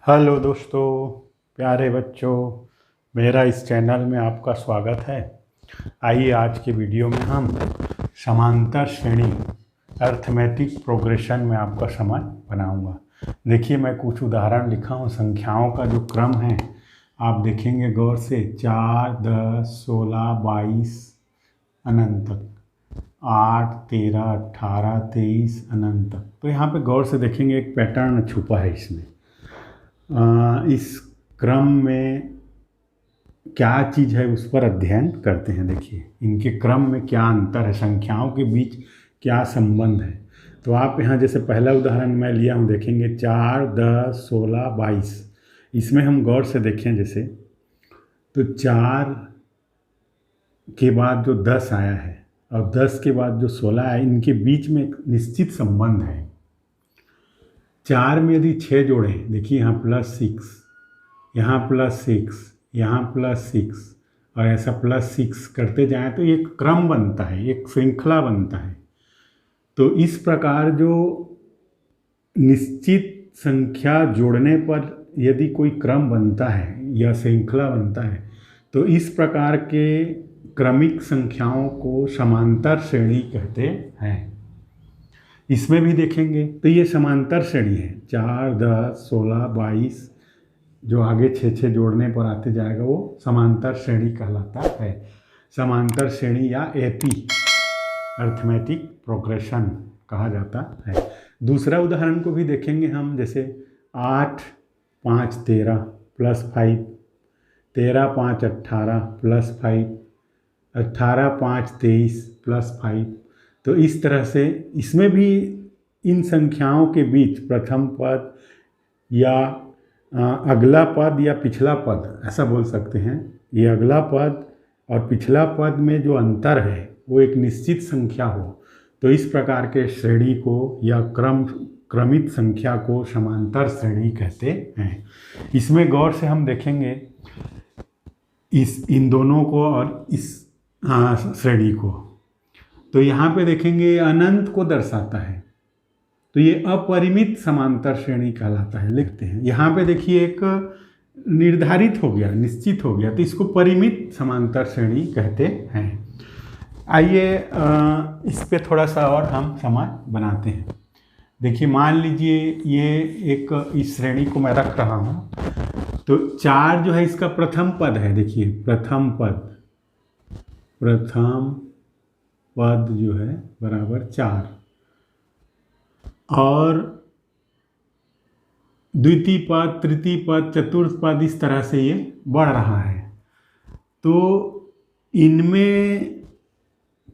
Hello दोस्तों, प्यारे बच्चों, मेरा इस चैनल में आपका स्वागत है। आइए आज के वीडियो में हम समांतर श्रेणी अर्थमेटिक प्रोग्रेशन में आपका समझ बनाऊंगा। देखिए, मैं कुछ उदाहरण लिखा हूँ। संख्याओं का जो क्रम है आप देखेंगे गौर से, 4, 10, 16, 22 अनंत तक, 8, 13, 18, 23 अनंत तक। तो यहाँ पे गौर से देखेंगे एक पैटर्न छुपा है इसमें। इस क्रम में क्या चीज़ है उस पर अध्ययन करते हैं। देखिए, इनके क्रम में क्या अंतर है, संख्याओं के बीच क्या संबंध है। तो आप यहाँ जैसे पहला उदाहरण मैं लिया हूँ, देखेंगे 4, 10, 16, 22। इसमें हम गौर से देखें जैसे, तो 4 के बाद जो 10 आया है और 10 के बाद जो 16 है, इनके बीच में एक निश्चित संबंध है। 4 में यदि 6 जोड़ें, देखिए यहाँ +6, यहाँ +6, यहाँ +6 और ऐसा +6 करते जाएं तो एक क्रम बनता है, एक श्रृंखला बनता है। तो इस प्रकार जो निश्चित संख्या जोड़ने पर यदि कोई क्रम बनता है या श्रृंखला बनता है, तो इस प्रकार के क्रमिक संख्याओं को समांतर श्रेणी कहते हैं। इसमें भी देखेंगे तो ये समांतर श्रेणी है। 4, 10, 16, 22 जो आगे 6 जोड़ने पर आते जाएगा वो समांतर श्रेणी कहलाता है। समांतर श्रेणी या एपी अर्थमेटिक प्रोग्रेशन कहा जाता है। दूसरा उदाहरण को भी देखेंगे हम, जैसे 8, 5, 13 +5, 13, 5, 18 +5, 18, 5, 23 +5। तो इस तरह से इसमें भी इन संख्याओं के बीच प्रथम पद या अगला पद या पिछला पद, ऐसा बोल सकते हैं। ये अगला पद और पिछला पद में जो अंतर है वो एक निश्चित संख्या हो, तो इस प्रकार के श्रेणी को या क्रमित संख्या को समांतर श्रेणी कहते हैं। इसमें गौर से हम देखेंगे इन दोनों को और इस श्रेणी को। तो यहाँ पे देखेंगे अनंत को दर्शाता है, तो ये अपरिमित समांतर श्रेणी कहलाता है। लिखते हैं यहाँ पे, देखिए एक निर्धारित हो गया, निश्चित हो गया, तो इसको परिमित समांतर श्रेणी कहते हैं। आइए इस पे थोड़ा सा और हम समझ बनाते हैं। देखिए, मान लीजिए ये एक इस श्रेणी को मैं रख रहा हूँ, तो 4 जो है इसका प्रथम पद है। देखिए, प्रथम पद जो है बराबर 4 और द्वितीय पद, तृतीय पद, चतुर्थ पद, इस तरह से ये बढ़ रहा है। तो इनमें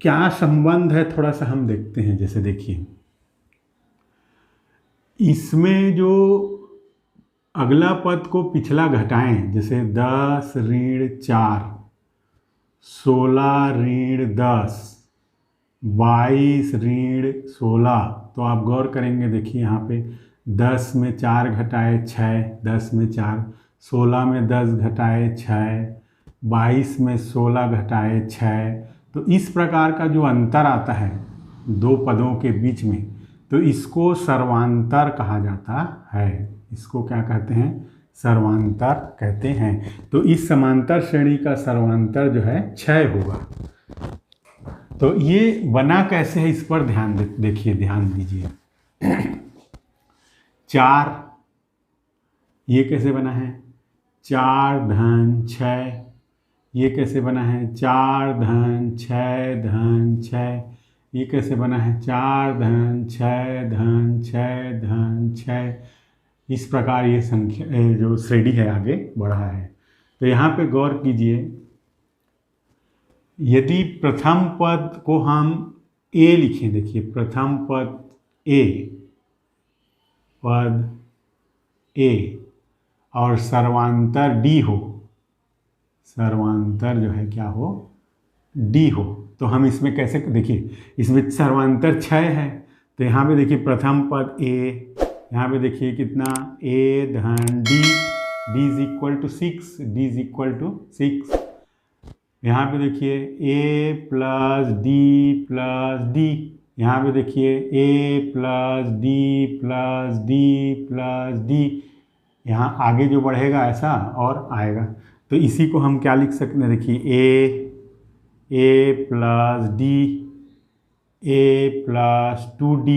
क्या संबंध है थोड़ा सा हम देखते हैं। जैसे देखिए, इसमें जो अगला पद को पिछला घटाएं, जैसे 10 ऋण 4, 16 ऋण 10, 22 ऋण 16। तो आप गौर करेंगे, देखिए यहाँ पे 10 में 4 घटाए 6, 10 में 4, 16 में 10 घटाए 6, 22 में 16 घटाए 6। तो इस प्रकार का जो अंतर आता है दो पदों के बीच में, तो इसको सर्वांतर कहा जाता है। इसको क्या कहते हैं? सर्वांतर कहते हैं। तो इस समांतर श्रेणी का सर्वांतर जो है 6 होगा। तो ये बना कैसे है, इस पर ध्यान देखिए, ध्यान दीजिए। 4 ये कैसे बना है? 4 धन 6। ये कैसे बना है? 4 धन 6 धन 6। ये कैसे बना है? 4 धन 6 धन 6 धन 6। इस प्रकार ये संख्या जो श्रेणी है आगे बढ़ा है। तो यहाँ पे गौर कीजिए, यदि प्रथम पद को हम ए लिखें, देखिए प्रथम पद ए और सर्वांतर डी हो, सर्वांतर जो है क्या हो? डी हो, तो हम इसमें कैसे, देखिए इसमें सर्वांतर 6 है, तो यहाँ पे देखिए प्रथम पद ए, यहाँ पे देखिए कितना? ए धन D, D is equal to 6, D is equal to 6। यहाँ पे देखिए ए प्लस डी, यहाँ पे देखिए A plus D plus D plus D, यहाँ आगे जो बढ़ेगा ऐसा और आएगा। तो इसी को हम क्या लिख सकते हैं, देखिए A plus D, A plus 2d,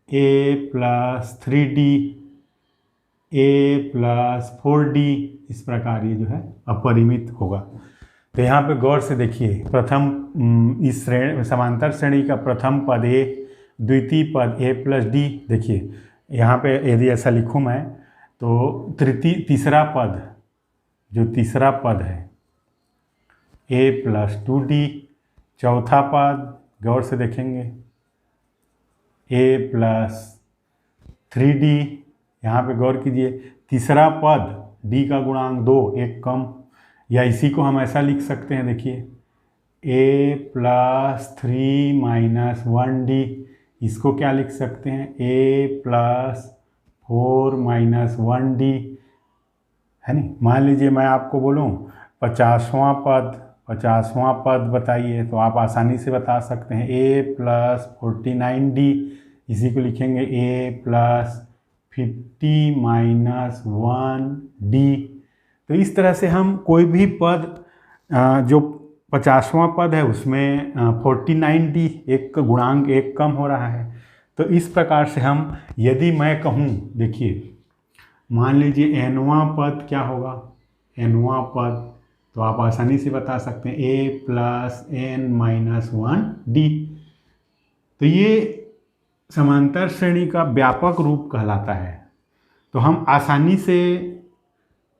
A plus 3d, A plus 4d, इस प्रकार ये जो है अपरिमित होगा। तो यहाँ पे गौर से देखिए, प्रथम इस श्रेणी समांतर श्रेणी का प्रथम पद ए, द्वितीय पद ए प्लस डी। देखिए यहाँ पे यदि ऐसा लिखूँ मैं तो तीसरा पद, जो तीसरा पद है ए प्लस 2d, चौथा पद गौर से देखेंगे ए प्लस 3d, यहाँ पे गौर कीजिए तीसरा पद d का गुणांक 2, एक कम, या इसी को हम ऐसा लिख सकते हैं, देखिए a प्लस 3 माइनस 1d, इसको क्या लिख सकते हैं, a प्लस 4 माइनस 1d, है नहीं। मान लीजिए मैं आपको बोलूँ 50वां पद बताइए, तो आप आसानी से बता सकते हैं a प्लस 49d, इसी को लिखेंगे a प्लस 50 माइनस 1d। तो इस तरह से हम कोई भी पद जो 50वां पद है उसमें 49d, एक गुणांक एक कम हो रहा है। तो इस प्रकार से हम, यदि मैं कहूँ, देखिए मान लीजिए nवां पद क्या होगा, nवां पद, तो आप आसानी से बता सकते हैं a plus n minus 1d। तो ये समांतर श्रेणी का व्यापक रूप कहलाता है। तो हम आसानी से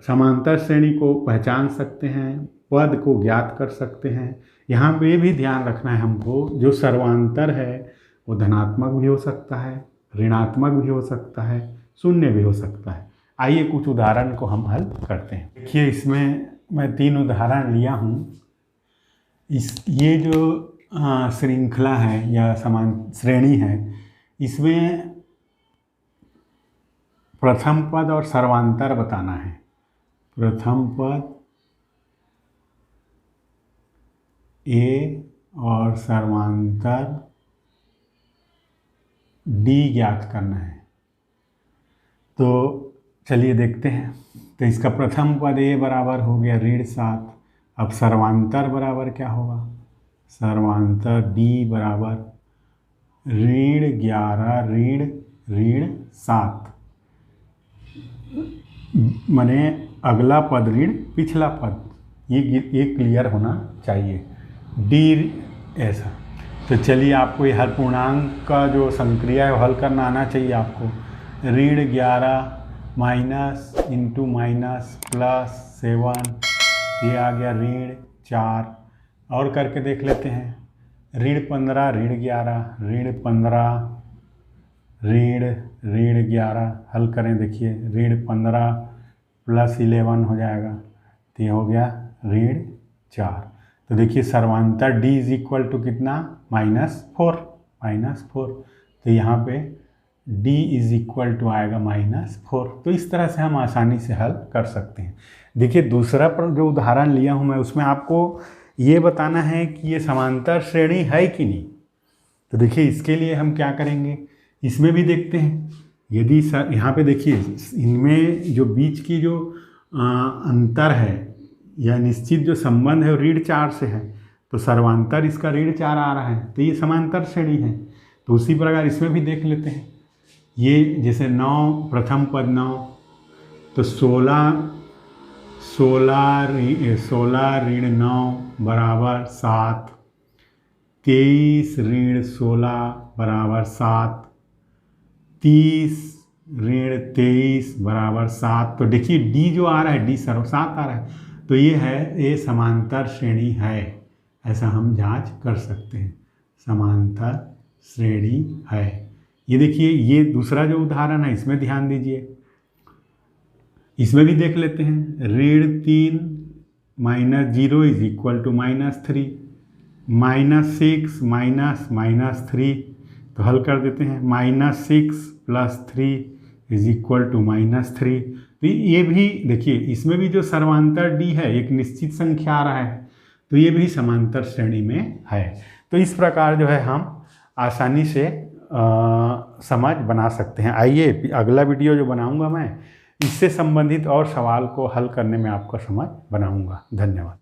समांतर श्रेणी को पहचान सकते हैं, पद को ज्ञात कर सकते हैं। यहाँ पे भी ध्यान रखना है हमको, जो सर्वांतर है वो धनात्मक भी हो सकता है, ऋणात्मक भी हो सकता है, शून्य भी हो सकता है। आइए कुछ उदाहरण को हम हल करते हैं। देखिए इसमें मैं 3 उदाहरण लिया हूँ। ये जो श्रृंखला है या समान श्रेणी है, इसमें प्रथम पद और सर्वांतर बताना है। प्रथम पद ए और सर्वांतर डी ज्ञात करना है। तो चलिए देखते हैं। तो इसका प्रथम पद ए बराबर हो गया ऋण 7। अब सर्वांतर बराबर क्या होगा, सर्वांतर डी बराबर ऋण 11 ऋण 7, माने अगला पद ऋण पिछला पद, ये क्लियर होना चाहिए। डी ऐसा। तो चलिए आपको ये हर पूर्णांक का जो संक्रिया है वो हल करना आना चाहिए आपको। ऋण 11 माइनस इंटू माइनस प्लस 7, ये आ गया ऋण 4। और करके देख लेते हैं। ऋण 15 ऋण 11 ऋण 15 ऋण 11, हल करें, देखिए ऋण 15 प्लस 11 हो जाएगा, तो ये हो गया ऋण 4। तो देखिए सर्वांतर d इज इक्वल टू कितना, -4। तो यहाँ पे d इज इक्वल टू आएगा -4। तो इस तरह से हम आसानी से हल कर सकते हैं। देखिए दूसरा पर जो उदाहरण लिया हूँ मैं, उसमें आपको ये बताना है कि ये समांतर श्रेणी है कि नहीं। तो देखिए इसके लिए हम क्या करेंगे, इसमें भी देखते हैं। यदि यहाँ पे देखिए इनमें जो बीच की जो अंतर है या निश्चित जो संबंध है वो ऋण 4 से है, तो सर्वांतर इसका ऋण 4 आ रहा है, तो ये समांतर श्रेणी है। तो उसी प्रकार इसमें भी देख लेते हैं। ये जैसे 9 प्रथम पद 9, तो 16 ऋण 9 बराबर 7, 23 ऋण 16 बराबर 7, 30 ऋण 23 बराबर 7। तो देखिए डी जो आ रहा है, डी 7 आ रहा है, तो ये है, ये समांतर श्रेणी है, ऐसा हम जांच कर सकते हैं, समांतर श्रेणी है। ये देखिए ये दूसरा जो उदाहरण है इसमें ध्यान दीजिए, इसमें भी देख लेते हैं। ऋण 3 -0 इज इक्वल टू -3, -6 -3, तो हल कर देते हैं। -6 + 3 इज इक्वल टू -3। तो ये भी देखिए, इसमें भी जो सर्वांतर डी है एक निश्चित संख्या आ रहा है, तो ये भी समांतर श्रेणी में है। तो इस प्रकार जो है हम आसानी से समझ बना सकते हैं। आइए अगला वीडियो जो बनाऊंगा मैं, इससे संबंधित और सवाल को हल करने में आपका समय बनाऊंगा। धन्यवाद।